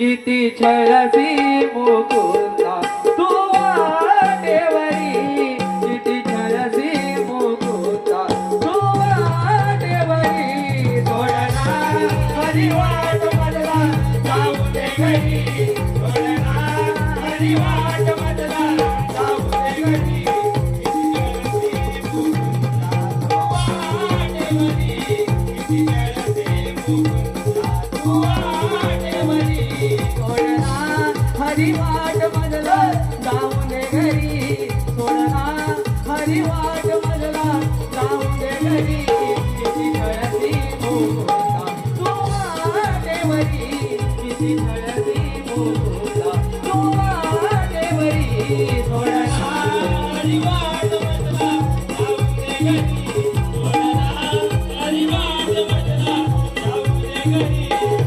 किती छळसी मुकुंदा तू वाटेवरी किती छळसी मुकुंदा तू वाटेवरी सोडना हरी वाट मधला जाऊ दे घरी सोडना हरी वाट मधला जाऊ दे घरी हरी वाट मधला जाऊ दे घरी सोडना हरी वाट मधला जाऊ दे घरी किती छळसी मुकुंदा तू वाटेवरी किती छळसी मुकुंदा तू वाटेवरी सोडना हरी वाट मधला जाऊ दे घरी सोडना हरी वाट मधला जाऊ दे घरी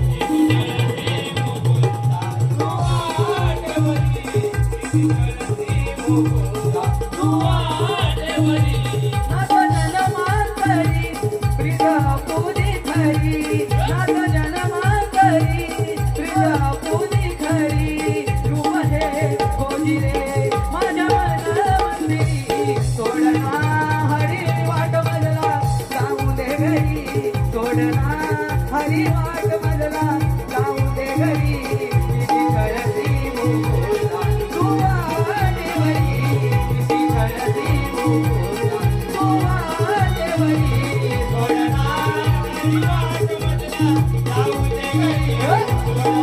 हरी वाट मधला जाऊ दे घरी किती छळसी मुकुंदा तू वाटेवरी किती छळसी मुकुंदा तू वाटेवरी सोडना हरी वाट मधला जाऊ दे घरी